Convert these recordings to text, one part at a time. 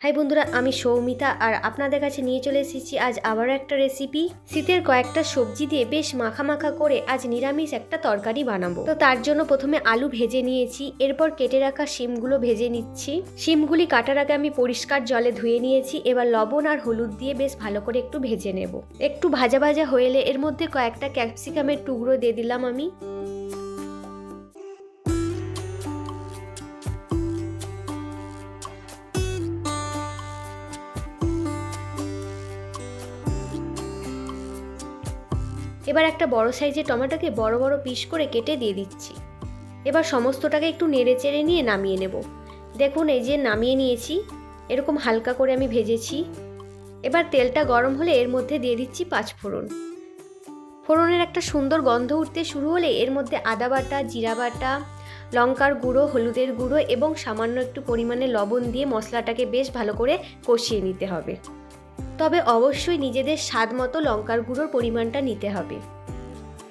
High বন্ধুরা, আমি সৌমিতা আর আপনাদের কাছে নিয়ে চলে এসেছি আজ আবারও একটা রেসিপি। শীতের কয়েকটা সবজি দিয়ে বেশ মাখা মাখা করে আজ নিরামিষ একটা তরকারি বানাবো। তো তার জন্য প্রথমে আলু ভেজে নিয়েছি, এরপর কেটে রাখা শিমগুলো ভেজে নিচ্ছি। শিমগুলি কাটার আগে আমি পরিষ্কার জলে ধুয়ে নিয়েছি। এবার লবণ আর হলুদ দিয়ে বেশ ভালো করে একটু ভেজে নেব। একটু ভাজা ভাজা হয়ে এর মধ্যে কয়েকটা ক্যাপসিকামের টুকরো দিয়ে দিলাম আমি। এবার একটা বড় সাইজের টমেটোকে বড় বড় পিস করে কেটে দিয়ে দিচ্ছি। এবার সমস্তটাকে একটু নেড়ে চেড়ে নিয়ে নামিয়ে নেব। দেখুন, এই যে নামিয়ে নিয়েছি, এরকম হালকা করে আমি ভেজেছি। এবার তেলটা গরম হলে এর মধ্যে দিয়ে দিচ্ছি 5 ফোড়ন। ফোড়নের একটা সুন্দর গন্ধ উঠতে শুরু হলে এর মধ্যে আদা বাটা, জিরা বাটা, লঙ্কার গুঁড়ো, হলুদের গুঁড়ো এবং সামান্য একটু পরিমাণে লবণ দিয়ে মশলাটাকে বেশ ভালো করে কষিয়ে নিতে হবে। তবে অবশ্যই নিজেদের স্বাদ মতো লঙ্কার গুঁড়োর পরিমাণটা নিতে হবে।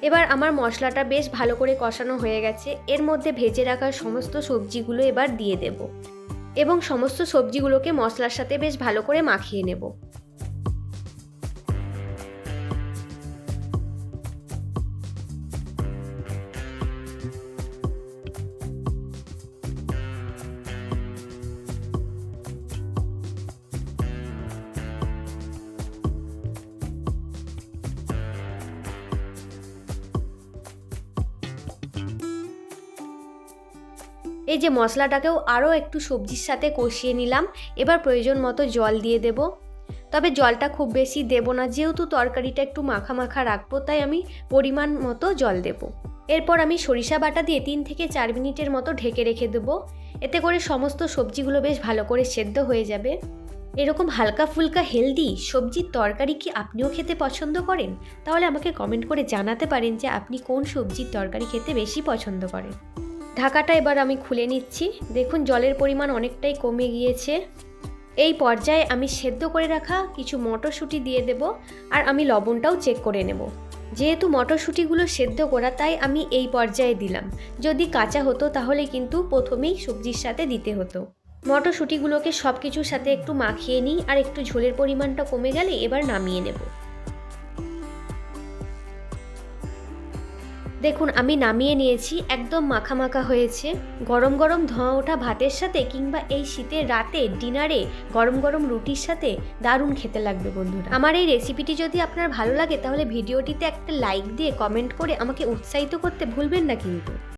এবার আমার মশলাটা বেশ ভালো করে কষানো হয়ে গেছে। এর মধ্যে ভেজে রাখা সমস্ত সবজিগুলো এবার দিয়ে দেব এবং সমস্ত সবজিগুলোকে মশলার সাথে বেশ ভালো করে মাখিয়ে নেব। এই যে মশলাটাকেও আরও একটু সবজির সাথে কষিয়ে নিলাম। এবার প্রয়োজন মতো জল দিয়ে দেব। তবে জলটা খুব বেশি দেব না, যেহেতু তরকারিটা একটু মাখা মাখা রাখবো, তাই আমি পরিমাণ মতো জল দেব। এরপর আমি সরিষা বাটা দিয়ে 3 থেকে 4 মিনিটের মতো ঢেকে রেখে দেবো। এতে করে সমস্ত সবজিগুলো বেশ ভালো করে সেদ্ধ হয়ে যাবে। এরকম হালকা ফুলকা হেলদি সবজির তরকারি কি আপনিও খেতে পছন্দ করেন? তাহলে আমাকে কমেন্ট করে জানাতে পারেন যে আপনি কোন সবজির তরকারি খেতে বেশি পছন্দ করেন। ঢাকাটা এবার আমি খুলে নিচ্ছি। দেখুন, জলের পরিমাণ অনেকটাই কমে গিয়েছে। এই পর্যায়ে আমি সেদ্ধ করে রাখা কিছু মটরশুঁটি দিয়ে দেব, আর আমি লবণটাও চেক করে নেব। যেহেতু মটরশুঁটিগুলো সেদ্ধ করা, তাই আমি এই পর্যায়ে দিলাম। যদি কাঁচা হতো তাহলে কিন্তু প্রথমেই সবজির সাথে দিতে হতো। মটরশুঁটিগুলোকে সব কিছুর সাথে একটু মাখিয়ে নিই, আর একটু ঝোলের পরিমাণটা কমে গেলে এবার নামিয়ে নেব। দেখুন, আমি নামিয়ে নিয়েছি। একদম মাখা মাখা হয়েছে। গরম গরম ধোঁয়া ওঠা ভাতের সাথে কিংবা এই শীতের রাতে ডিনারে গরম গরম রুটির সাথে দারুণ খেতে লাগবে বন্ধুরা। আমার এই রেসিপিটি যদি আপনার ভালো লাগে তাহলে ভিডিওটিতে একটা লাইক দিয়ে কমেন্ট করে আমাকে উৎসাহিত করতে ভুলবেন না কিন্তু।